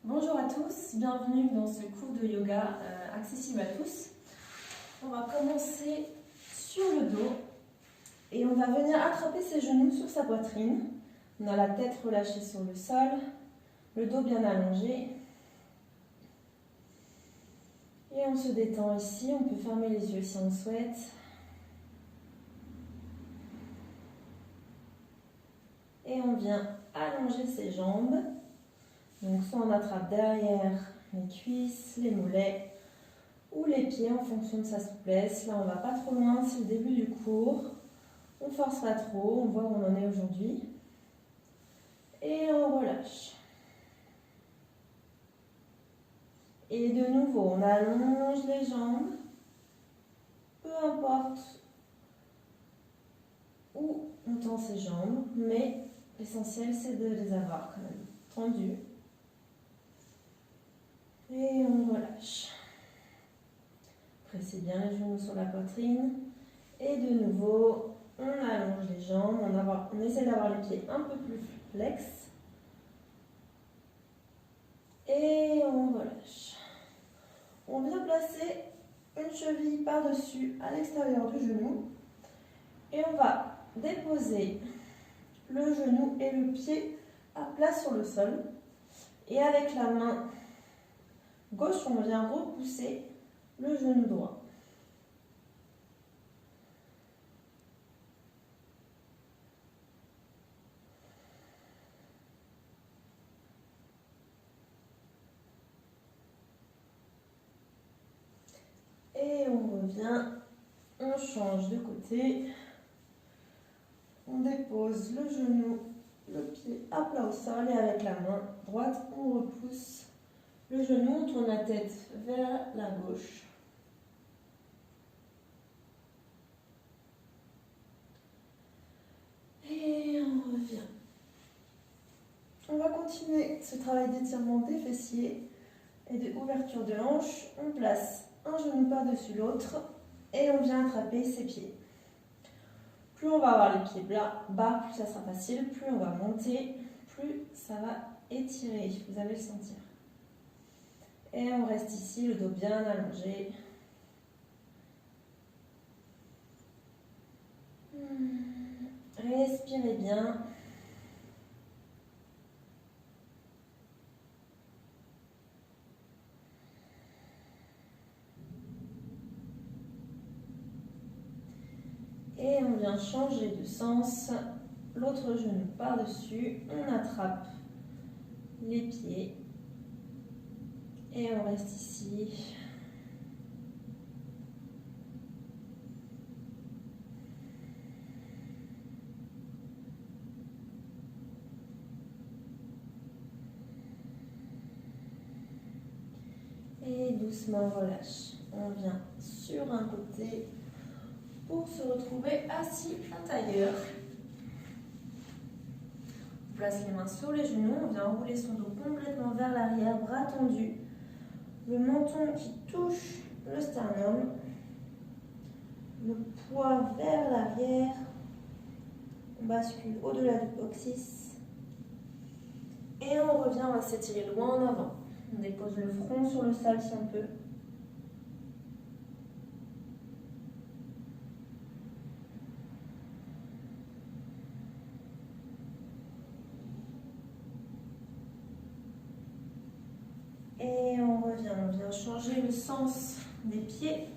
Bonjour à tous, bienvenue dans ce cours de yoga accessible à tous. On va commencer sur le dos et on va venir attraper ses genoux sur sa poitrine. On a la tête relâchée sur le sol, le dos bien allongé. Et on se détend ici, on peut fermer les yeux si on le souhaite. Et on vient allonger ses jambes. Donc soit on attrape derrière les cuisses, les mollets ou les pieds en fonction de sa souplesse. Là on ne va pas trop loin, c'est le début du cours. On ne force pas trop, on voit où on en est aujourd'hui. Et on relâche. Et de nouveau, on allonge les jambes. Peu importe où on tend ses jambes, mais l'essentiel c'est de les avoir quand même tendues. Et on relâche. Pressez bien les genoux sur la poitrine. Et de nouveau, on allonge les jambes. On essaie d'avoir les pieds un peu plus flex. Et on relâche. On vient placer une cheville par-dessus à l'extérieur du genou. Et on va déposer le genou et le pied à plat sur le sol. Et avec la main gauche, on vient repousser le genou droit. Et on revient, on change de côté. On dépose le genou, le pied à plat au sol et avec la main droite, on repousse le genou, on tourne la tête vers la gauche. Et on revient. On va continuer ce travail d'étirement des fessiers et de ouverture de hanche. On place un genou par-dessus l'autre et on vient attraper ses pieds. Plus on va avoir les pieds bas, plus ça sera facile. Plus on va monter, plus ça va étirer. Vous allez le sentir. Et on reste ici, le dos bien allongé. Respirez bien. Et on vient changer de sens. L'autre genou par-dessus. On attrape les pieds. Et on reste ici. Et doucement relâche. On vient sur un côté pour se retrouver assis en tailleur. On place les mains sur les genoux. On vient enrouler son dos complètement vers l'arrière, bras tendus. Le menton qui touche le sternum. Le poids vers l'arrière. On bascule au-delà du coccyx. Et on revient, on va s'étirer loin en avant. On dépose le front sur le sol si on peut. Et on vient changer le sens des pieds.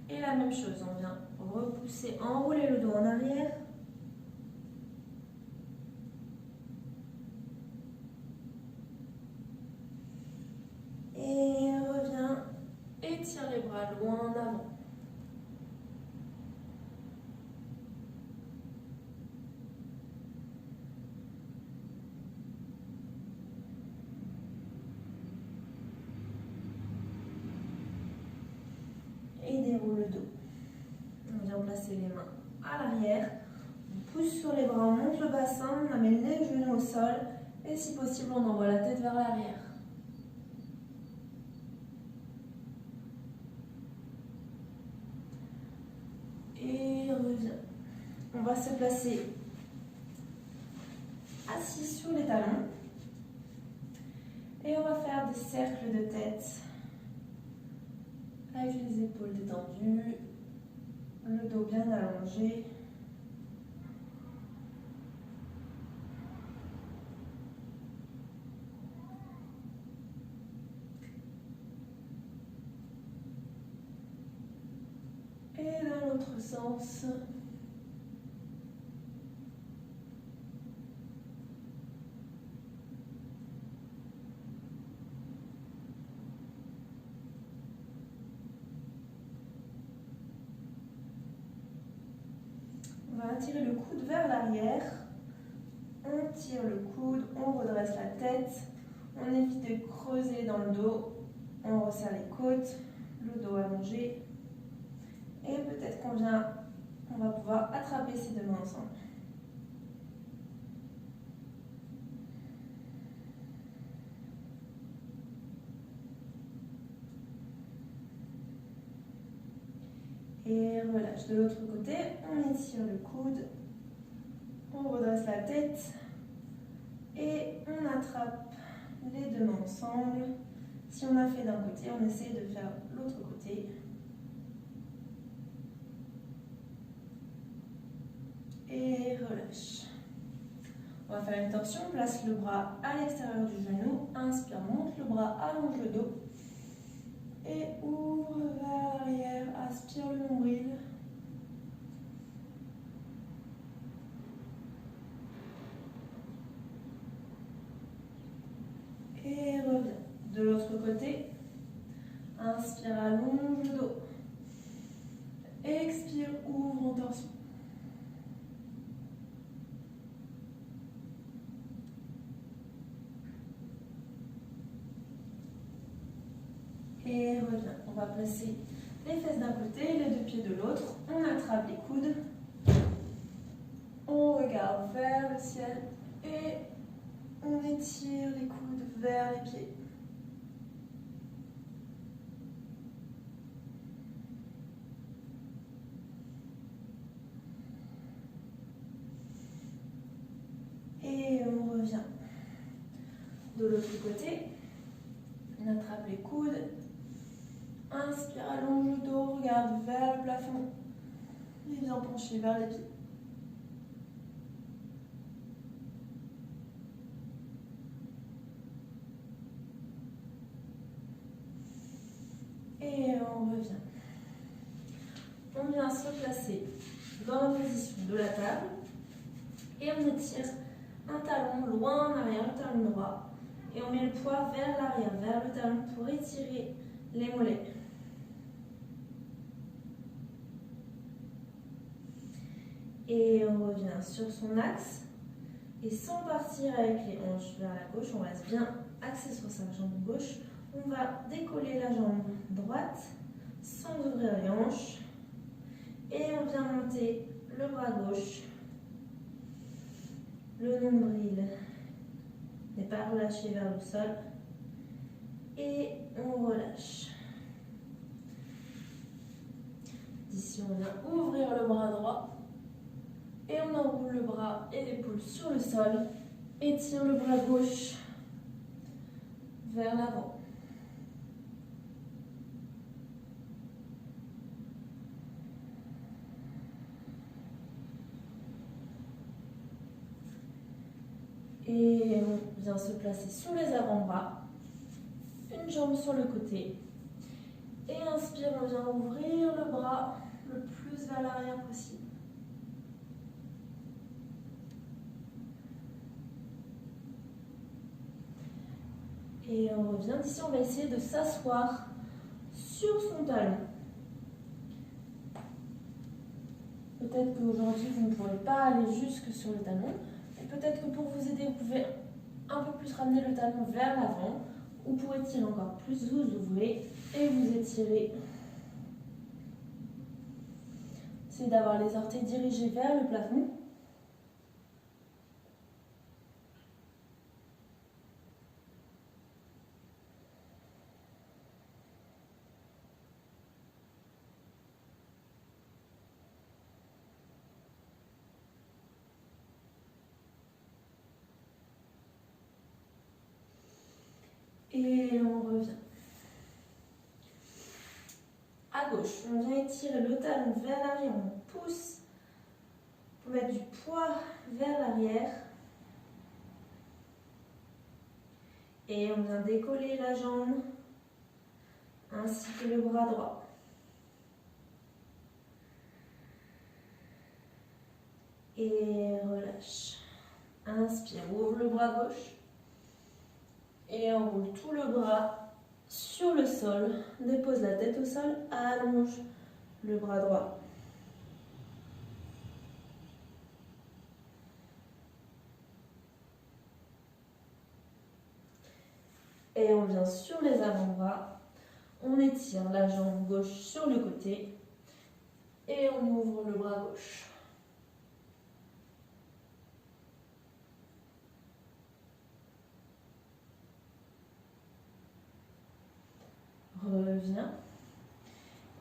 Et la même chose, on vient repousser, enrouler le dos en arrière. Et on revient, étire les bras loin en avant. Et déroule le dos. On vient placer les mains à l'arrière. On pousse sur les bras, on monte le bassin, on amène les genoux au sol. Et si possible, on envoie la tête vers l'arrière. Et on revient. On va se placer assis sur les talons. Et on va faire des cercles de tête avec les épaules détendues, le dos bien allongé. Et dans l'autre sens. On va attirer le coude vers l'arrière. On tire le coude, on redresse la tête. On évite de creuser dans le dos. On resserre les côtes, le dos allongé. Et peut-être on va pouvoir attraper ces deux mains ensemble. Et relâche. De l'autre côté, on étire le coude, on redresse la tête et on attrape les deux mains ensemble. Si on a fait d'un côté, on essaie de faire l'autre côté. Et relâche. On va faire une torsion, on place le bras à l'extérieur du genou, inspire, monte le bras, allonge le dos. Et ouvre vers l'arrière, aspire le nombril. Et reviens. De l'autre côté, inspire, allonge le dos. Expire, ouvre en torsion. Et reviens. On va placer les fesses d'un côté, les deux pieds de l'autre. On attrape les coudes. On regarde vers le ciel et on étire les coudes vers les pieds. Et on revient. De l'autre côté, on attrape les coudes. Inspire, allonge le dos, regarde vers le plafond. Et viens pencher vers les pieds. Et on revient. On vient se placer dans la position de la table. Et on étire un talon loin en arrière, le talon droit. Et on met le poids vers l'arrière, vers le talon pour étirer les mollets. Et on revient sur son axe. Et sans partir avec les hanches vers la gauche, on reste bien axé sur sa jambe gauche. On va décoller la jambe droite sans ouvrir les hanches. Et on vient monter le bras gauche. Le nombril n'est pas relâché vers le sol. Et on relâche. D'ici, on vient ouvrir le bras droit. Et on enroule le bras et l'épaule sur le sol. Étire le bras gauche vers l'avant. Et on vient se placer sur les avant-bras. Une jambe sur le côté. Et inspire, on vient ouvrir le bras le plus vers l'arrière possible. Et on revient. D'ici, on va essayer de s'asseoir sur son talon. Peut-être qu'aujourd'hui, vous ne pourrez pas aller jusque sur le talon. Et peut-être que pour vous aider, vous pouvez un peu plus ramener le talon vers l'avant. Ou pour étirer encore plus, vous ouvrez et vous étirez. Essayez d'avoir les orteils dirigés vers le plafond. Et on revient. À gauche, on vient étirer le talon vers l'arrière, on pousse pour mettre du poids vers l'arrière. Et on vient décoller la jambe ainsi que le bras droit. Et relâche. Inspire, ouvre le bras gauche. Et enroule tout le bras sur le sol. Dépose la tête au sol, allonge le bras droit. Et on vient sur les avant-bras. On étire la jambe gauche sur le côté. Et on ouvre le bras gauche. Reviens.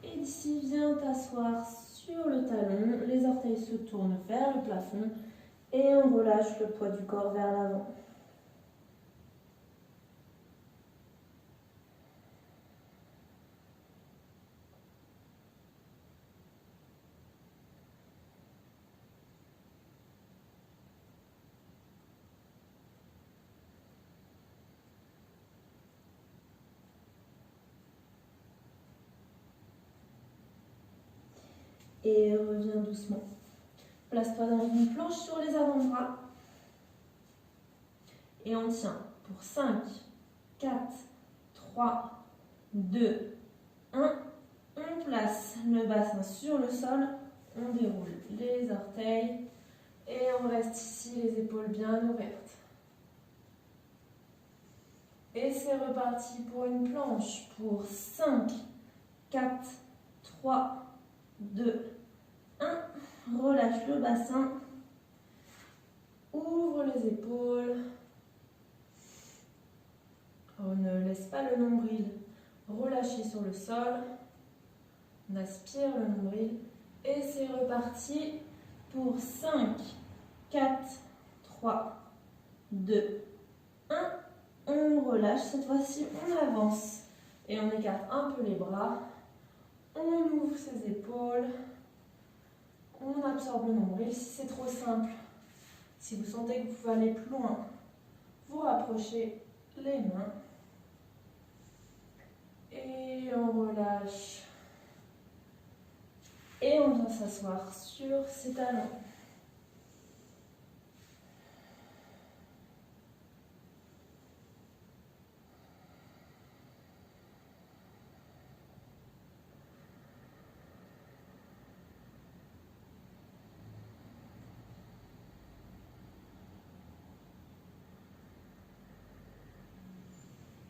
Et d'ici, viens t'asseoir sur le talon. Les orteils se tournent vers le plafond. Et on relâche le poids du corps vers l'avant. Et reviens doucement. Place-toi dans une planche sur les avant-bras. Et on tient pour 5, 4, 3, 2, 1. On place le bassin sur le sol. On déroule les orteils. Et on reste ici, les épaules bien ouvertes. Et c'est reparti pour une planche pour 5, 4, 3, 2, 1. Relâche le bassin. Ouvre les épaules. On ne laisse pas le nombril relâcher sur le sol. On aspire le nombril. Et c'est reparti pour 5, 4, 3, 2, 1. On relâche. Cette fois-ci, on avance. Et on écarte un peu les bras. On ouvre ses épaules. On absorbe le nombril. Si c'est trop simple, si vous sentez que vous pouvez aller plus loin, vous rapprochez les mains. Et on relâche. Et on vient s'asseoir sur ses talons.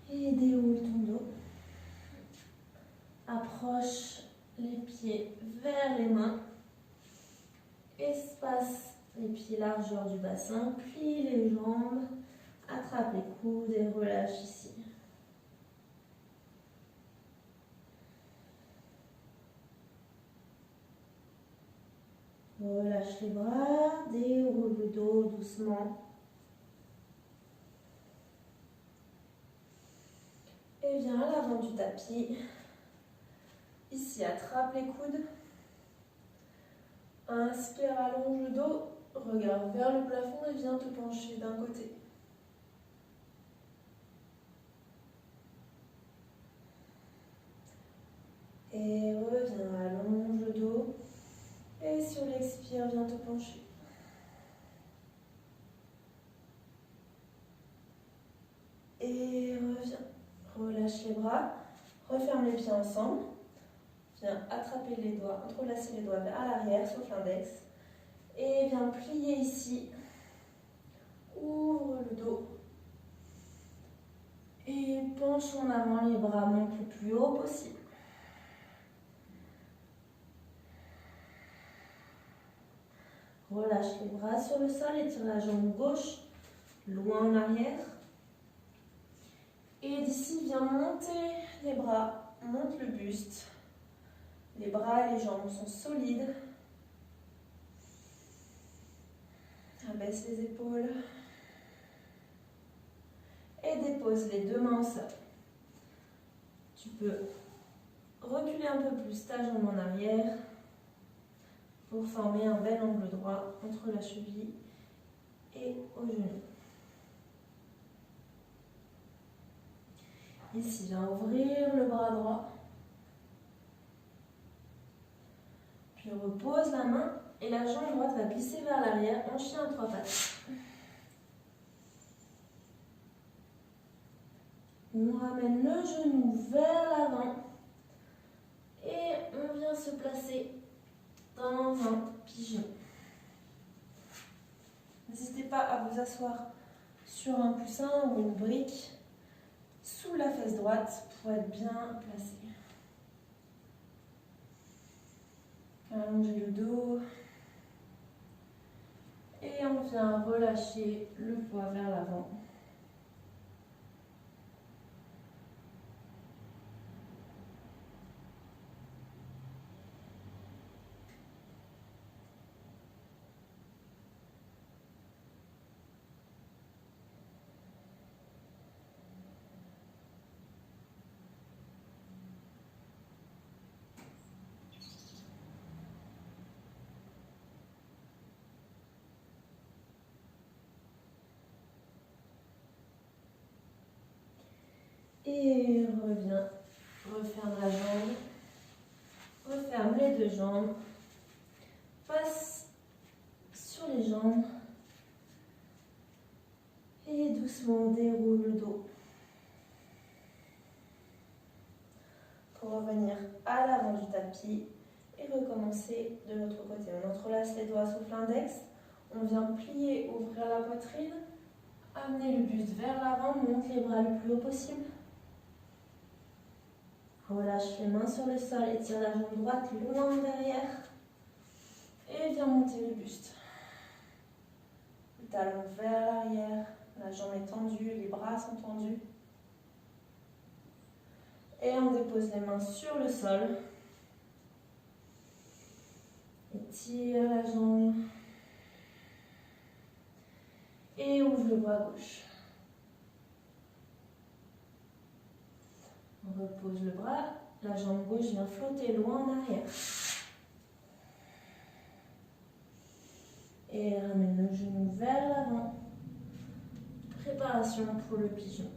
Et déroule ton dos. Approche les pieds vers les mains. Espace les pieds largeur du bassin. Plie les jambes. Attrape les coudes et relâche ici. Relâche les bras. Déroule le dos doucement. Et viens à l'avant du tapis. Ici, attrape les coudes. Inspire, allonge le dos. Regarde vers le plafond et viens te pencher d'un côté. Et reviens, allonge le dos. Et sur l'expire, viens te pencher. Et reviens. Relâche les bras. Referme les pieds ensemble. Viens attraper les doigts, entrelacer les doigts à l'arrière, sauf l'index. Et viens plier ici. Ouvre le dos. Et penche en avant, les bras montent le plus haut possible. Relâche les bras sur le sol, étire la jambe gauche, loin en arrière. Et d'ici, viens monter les bras, monte le buste. Les bras et les jambes sont solides. Abaisse les épaules. Et dépose dépose les deux mains au sol. Tu peux reculer un peu plus ta jambe en arrière pour former un bel angle droit entre la cheville et au genou. Ici, viens ouvrir le bras droit. Puis repose la main et la jambe droite va glisser vers l'arrière en chien à trois pattes. On ramène le genou vers l'avant et on vient se placer dans un pigeon. N'hésitez pas à vous asseoir sur un coussin ou une brique sous la fesse droite pour être bien placé. Allongez le dos et on vient relâcher le poids vers l'avant. Et reviens, referme la jambe, referme les deux jambes, passe sur les jambes et doucement déroule le dos. Pour revenir à l'avant du tapis et recommencer de l'autre côté. On entrelace les doigts sous l'index, on vient plier, ouvrir la poitrine, amener le buste vers l'avant, monte les bras le plus haut possible. Relâche les mains sur le sol, étire la jambe droite loin derrière et viens monter le buste. Le talon vers l'arrière, la jambe est tendue, les bras sont tendus. Et on dépose les mains sur le sol. Étire la jambe. Et ouvre le bras gauche. On repose le bras, la jambe gauche vient flotter loin en arrière. Et ramène le genou vers l'avant. Préparation pour le pigeon.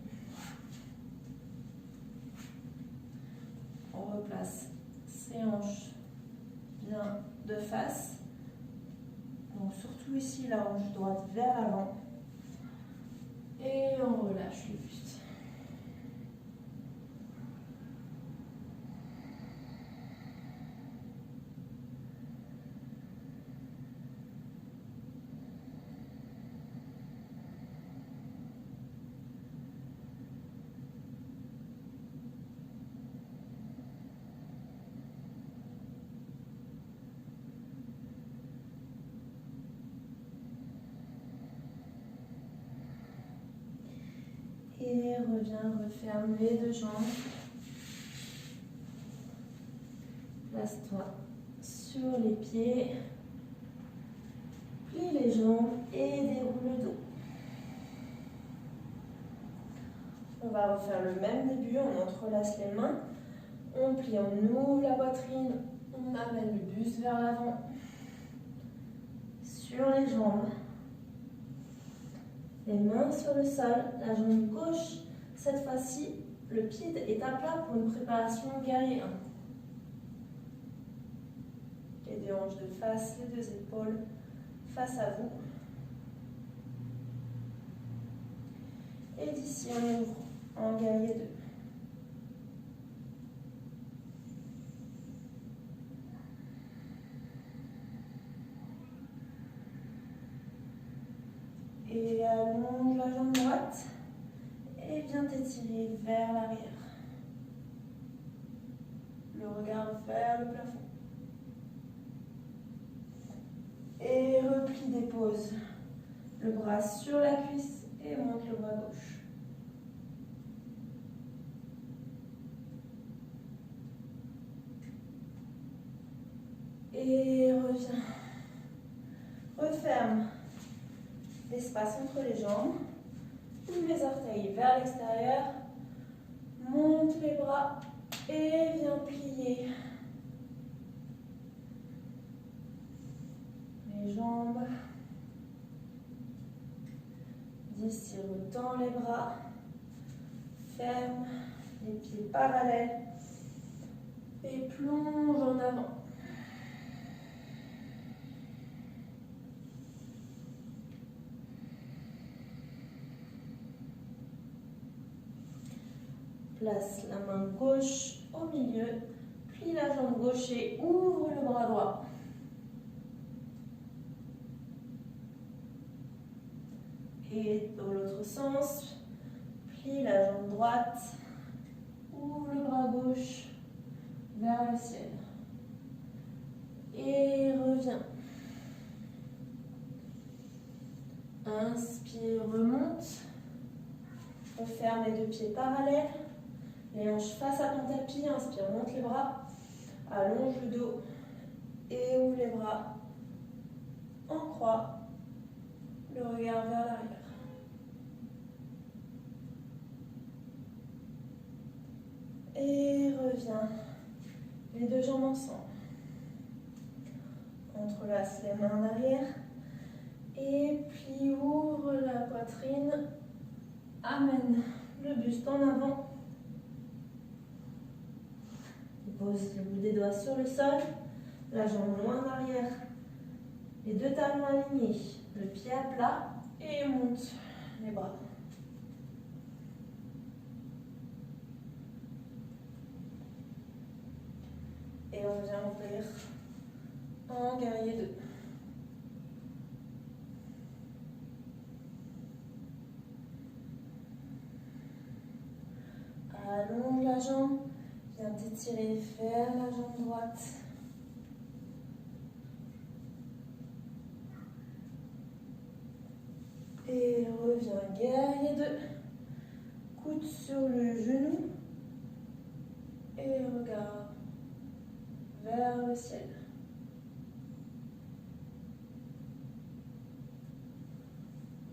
On replace ses hanches bien de face. Donc surtout ici la hanche droite vers l'avant. Et on relâche le buste. Et reviens, referme les deux jambes. Place-toi sur les pieds. Plie les jambes et déroule le dos. On va refaire le même début, on entrelace les mains. On plie, on ouvre la poitrine. On amène le buste vers l'avant. Sur les jambes. Les mains sur le sol, la jambe gauche, cette fois-ci, le pied est à plat pour une préparation guerrier 1. Les deux hanches de face, les deux épaules face à vous. Et d'ici, on ouvre en guerrier 2. Et allonge la jambe droite et viens t'étirer vers l'arrière. Le regard vers le plafond. Et replie, dépose le bras sur la cuisse et monte le bras gauche. Et reviens. Referme l'espace entre les jambes. Ouvre les orteils vers l'extérieur. Monte les bras et viens plier les jambes. D'ici, retends les bras. Ferme les pieds parallèles et plonge en avant. Place la main gauche au milieu, plie la jambe gauche et ouvre le bras droit. Et dans l'autre sens, plie la jambe droite, ouvre le bras gauche vers le ciel. Et reviens. Inspire, remonte. Referme les deux pieds parallèles. Les hanches face à ton tapis. Inspire, monte les bras. Allonge le dos. Et ouvre les bras. En croix. Le regard vers l'arrière. Et reviens. Les deux jambes ensemble. Entrelace les mains en arrière. Et plie, ouvre la poitrine. Amène le buste en avant. Pose le bout des doigts sur le sol. La jambe loin en arrière. Les deux talons alignés. Le pied à plat. Et monte les bras. Et on vient ouvrir en guerrier 2. Allonge la jambe, viens t'étirer vers la jambe droite. Et reviens, guerrier 2. Coude sur le genou. Et regarde vers le ciel.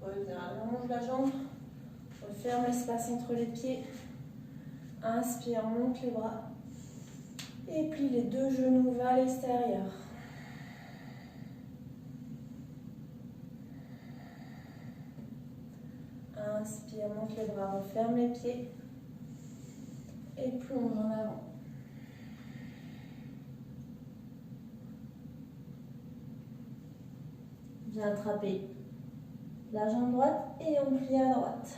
Reviens, allonge la jambe. Referme l'espace entre les pieds. Inspire, monte les bras. Et plie les deux genoux vers l'extérieur. Inspire, monte les bras, referme les pieds. Et plonge en avant. Viens attraper la jambe droite et on plie à droite.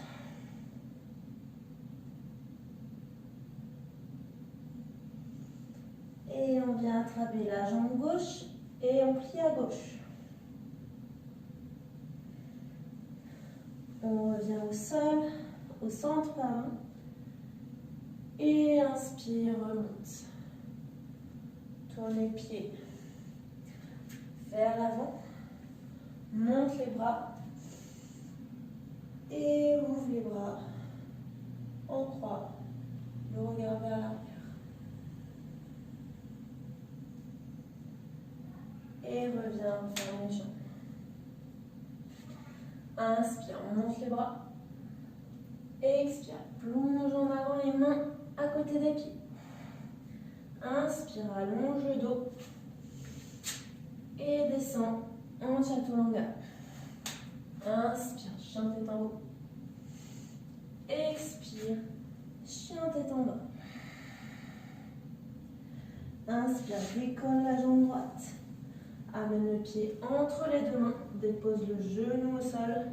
Et on vient attraper la jambe gauche et on plie à gauche. On revient au sol, au centre, pardon. Et inspire, remonte. Tourne les pieds vers l'avant. Monte les bras. Et ouvre les bras. En croix. Le regard vers l'arrière. Et reviens, ferme les jambes. Inspire, on monte les bras. Expire, plonge en avant les mains à côté des pieds. Inspire, allonge le dos. Et descend en chaturanga. Inspire, chien tête en haut. Expire, chien tête en bas. Inspire, décolle la jambe droite. Amène le pied entre les deux mains, dépose le genou au sol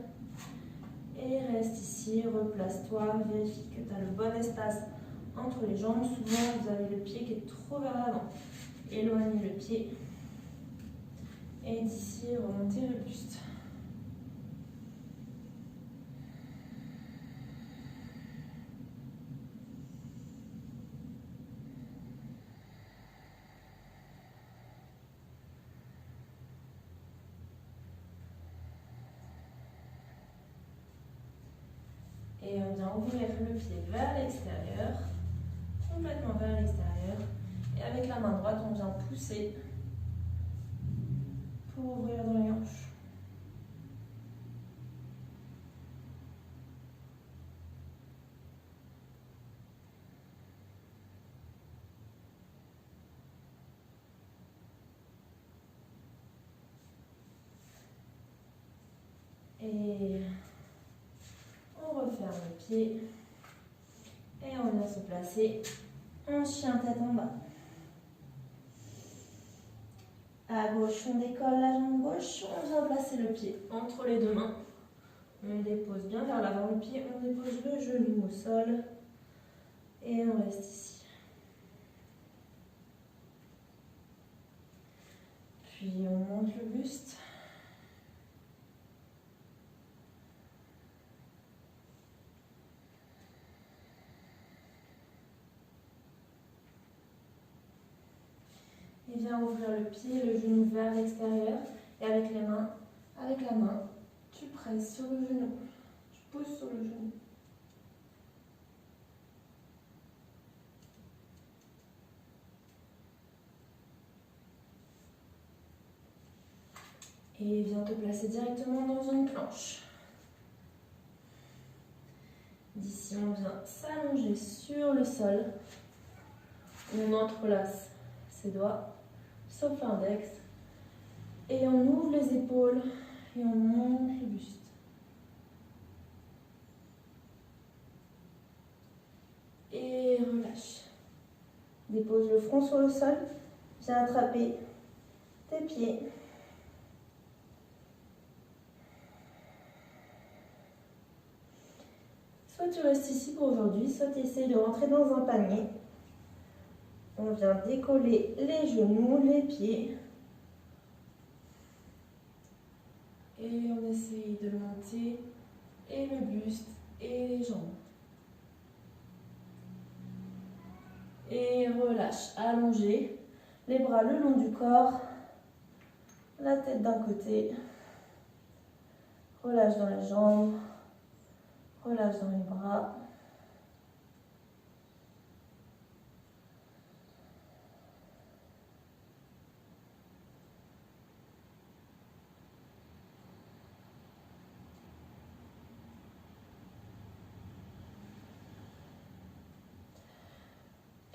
et reste ici, replace-toi, vérifie que tu as le bon espace entre les jambes. Souvent vous avez le pied qui est trop vers l'avant. Éloignez le pied et d'ici remontez le buste. Et on vient ouvrir le pied vers l'extérieur, complètement vers l'extérieur. Et avec la main droite, on vient pousser pour ouvrir dans les hanches. Et on referme le pied. Et on vient se placer en chien tête en bas. À gauche, on décolle la jambe gauche. On vient placer le pied entre les deux mains. On dépose bien vers l'avant le pied. On dépose le genou au sol. Et on reste ici. Puis on monte le buste. Et viens ouvrir le pied, le genou vers l'extérieur. Et avec la main, tu presses sur le genou. Tu pousses sur le genou. Et viens te placer directement dans une planche. D'ici, on vient s'allonger sur le sol. On entrelace ses doigts, sauf l'index. Et on ouvre les épaules et on monte le buste. Et relâche. Dépose le front sur le sol. Viens attraper tes pieds. Soit tu restes ici pour aujourd'hui, soit tu essayes de rentrer dans un panier. On vient décoller les genoux, les pieds. Et on essaye de monter et le buste et les jambes. Et relâche, allongez les bras le long du corps, la tête d'un côté. Relâche dans les jambes, relâche dans les bras.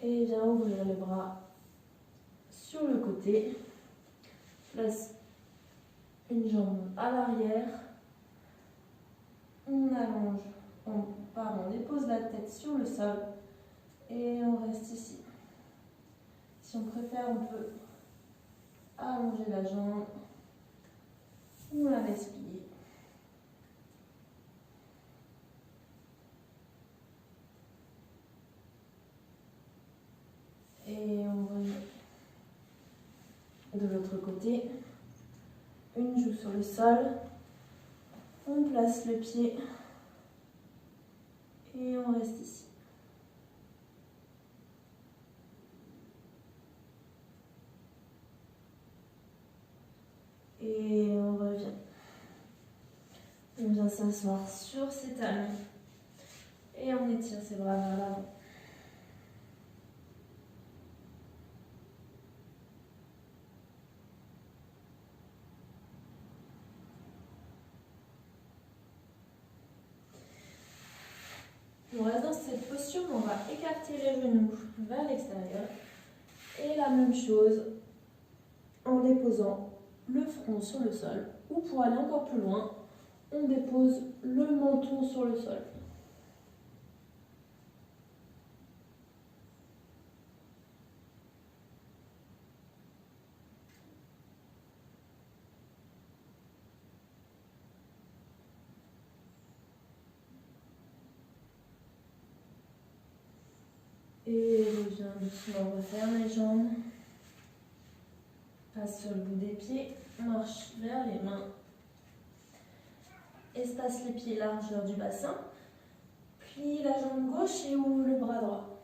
Et viens ouvrir les bras sur le côté. Place une jambe à l'arrière. On allonge, on dépose la tête sur le sol et on reste ici. Si on préfère, on peut allonger la jambe ou la laisse plier. Et on revient de l'autre côté. Une joue sur le sol. On place le pied et on reste ici. Et on revient. On vient s'asseoir sur ses talons et on étire ses bras vers l'avant. On reste dans cette posture, on va écarter les genoux vers l'extérieur. Et la même chose en déposant le front sur le sol. Ou pour aller encore plus loin, on dépose le menton sur le sol. Et reviens doucement, referme les jambes. Passe sur le bout des pieds, marche vers les mains. Espace les pieds, largeur du bassin. Plie la jambe gauche et ouvre le bras droit.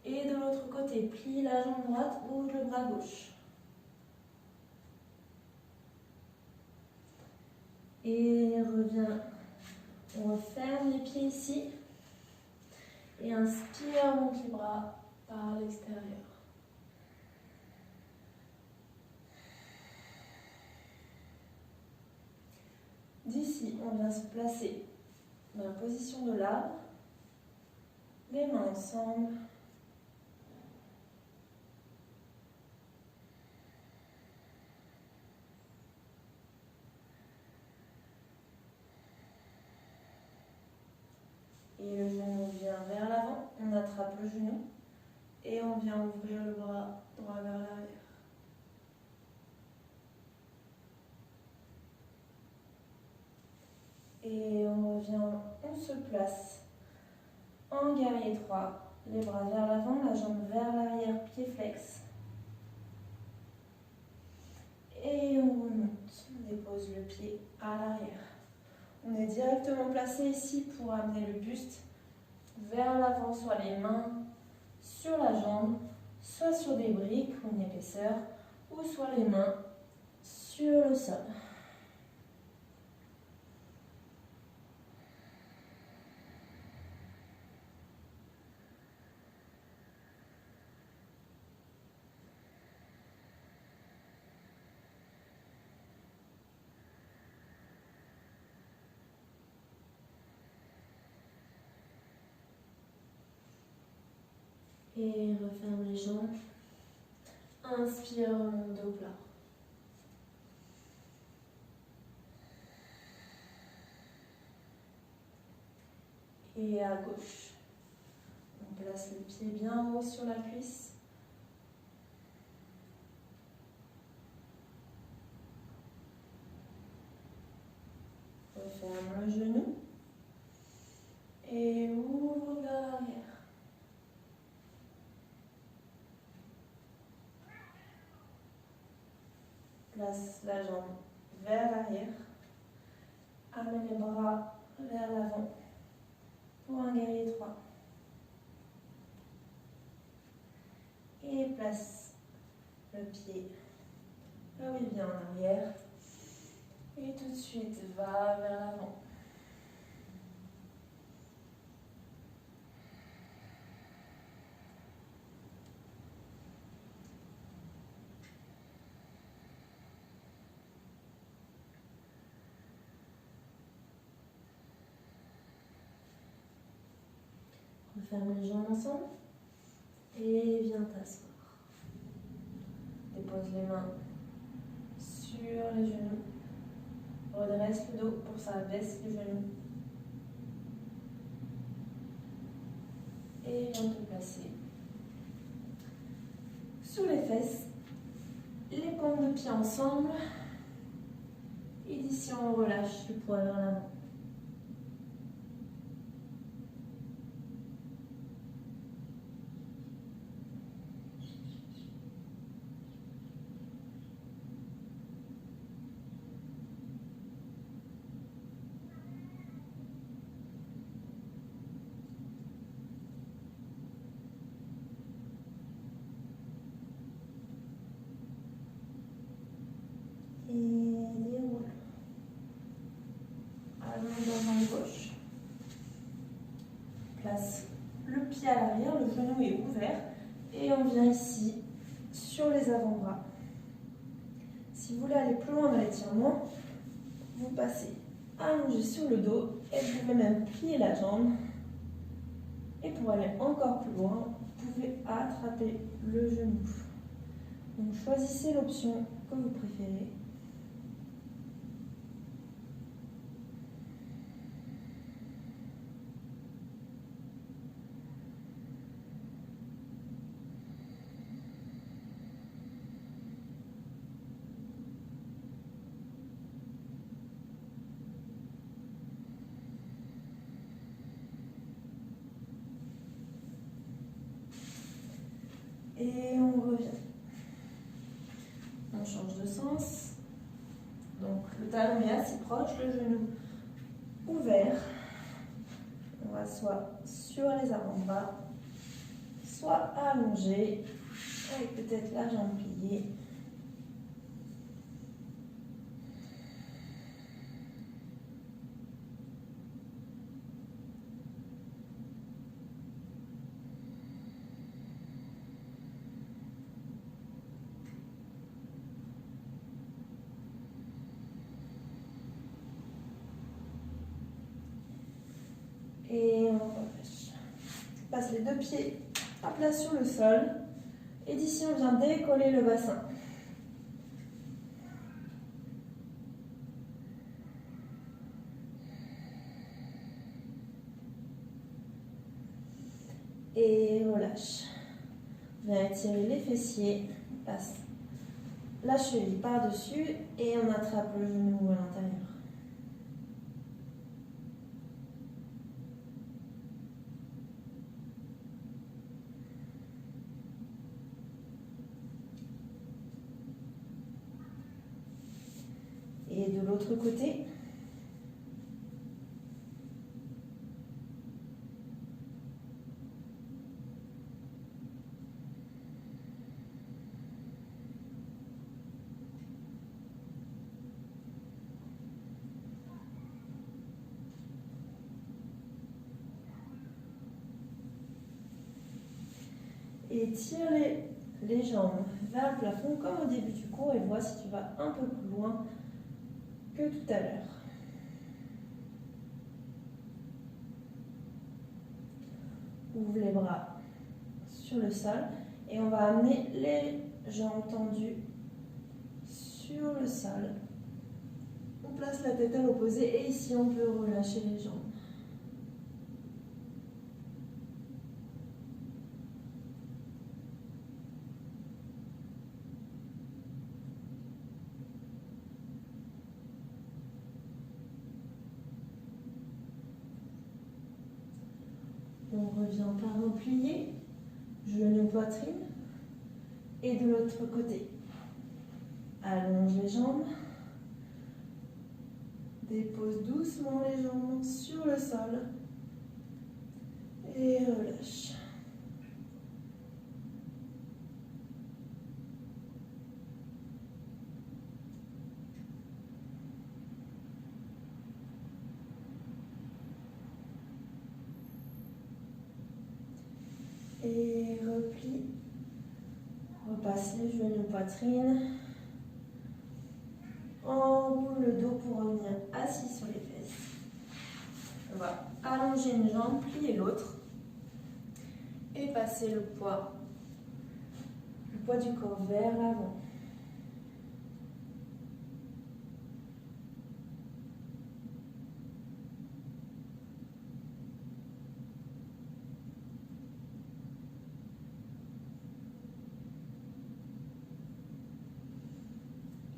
Et de l'autre côté, plie la jambe droite, ouvre le bras gauche. Et reviens, on referme les pieds ici. Et inspire, monte les bras par l'extérieur. D'ici, on vient se placer dans la position de l'arbre. Les mains ensemble. le genou et on vient ouvrir le bras droit vers l'arrière. Et on revient, on se place en guerrier 3, les bras vers l'avant, la jambe vers l'arrière, pied flex. Et on remonte, on dépose le pied à l'arrière. On est directement placé ici pour amener le buste vers l'avant, soit les mains sur la jambe, soit sur des briques ou une épaisseur, ou soit les mains sur le sol. Et referme les jambes. Inspire, remonte dos plat. Et à gauche, on place le pied bien haut sur la cuisse. Referme le genou. Et ouvre vers l'arrière. Place la jambe vers l'arrière. Amène les bras vers l'avant pour un guerrier 3. Et place le pied là où il vient en arrière. Et tout de suite, va vers l'avant. Referme les jambes ensemble et viens t'asseoir. Dépose les mains sur les genoux. Redresse le dos pour que ça baisse les genoux. Et viens te placer sous les fesses. Les paumes de pied ensemble. Et d'ici on relâche le poids vers l'avant. Et déroule. Allonge la jambe gauche. Place le pied à l'arrière, le genou est ouvert. Et on vient ici sur les avant-bras. Si vous voulez aller plus loin dans l'étirement, vous passez allongé sur le dos et vous pouvez même plier la jambe. Et pour aller encore plus loin, vous pouvez attraper le genou. Donc choisissez l'option que vous préférez. Et on revient. On change de sens. Donc le talon est assez proche, le genou ouvert. On va soit sur les avant-bras, soit allongé, avec peut-être la jambe pliée. Et on relâche. On passe les deux pieds à plat sur le sol. Et d'ici, on vient décoller le bassin. Et relâche. relâche. Viens étirer les fessiers, on passe la cheville par-dessus et on attrape le genou à l'intérieur. Et de l'autre côté. Et tire les jambes vers le plafond comme au début du cours et vois si tu vas un peu plus loin que tout à l'heure. Ouvre les bras sur le sol et on va amener les jambes tendues sur le sol. On place la tête à l'opposé et ici on peut relâcher les jambes. On revient par replié, genou poitrine et de l'autre côté. Allonge les jambes, dépose doucement les jambes sur le sol et relâche. Et replie, repasse les genoux poitrine, enroule le dos pour revenir assis sur les fesses. On va allonger une jambe, plier l'autre et passer le poids du corps vers l'avant.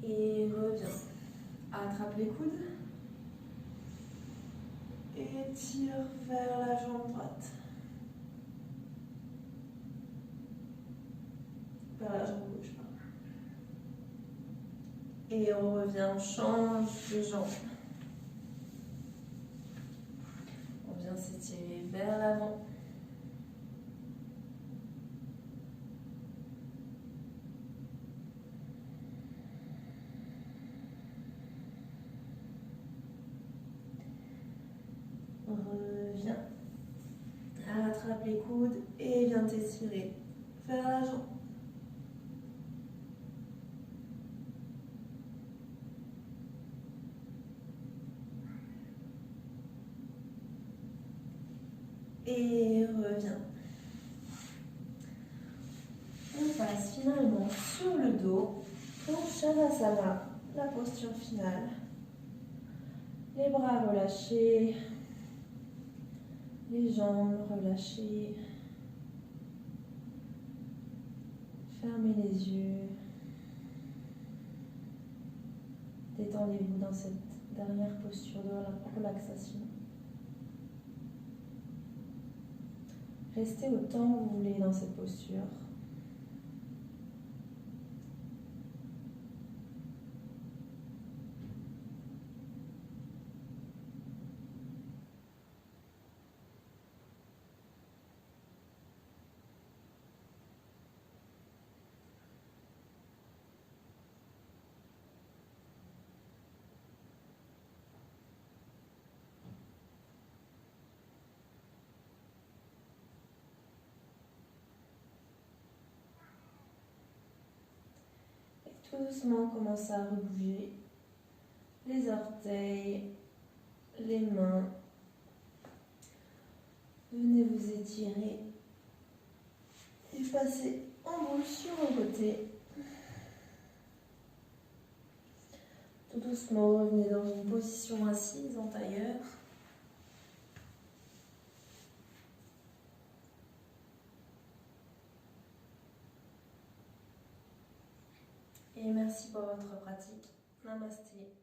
Et reviens. Attrape les coudes. Et tire vers la jambe droite. Vers la jambe gauche, pardon. Et on revient, on change de jambe. On vient s'étirer vers l'avant. Reviens, attrape les coudes et viens t'étirer vers la jambe. Et reviens. On passe finalement sur le dos pour Shavasana, la posture finale. Les bras relâchés. Les jambes relâchées. Fermez les yeux. Détendez-vous dans cette dernière posture de relaxation. Restez autant que vous voulez dans cette posture. Tout doucement, commencez à rebouger les orteils, les mains. Venez vous étirer et passer en boule sur un côté. Tout doucement, revenez dans une position assise en tailleur. et merci pour votre pratique. Namasté.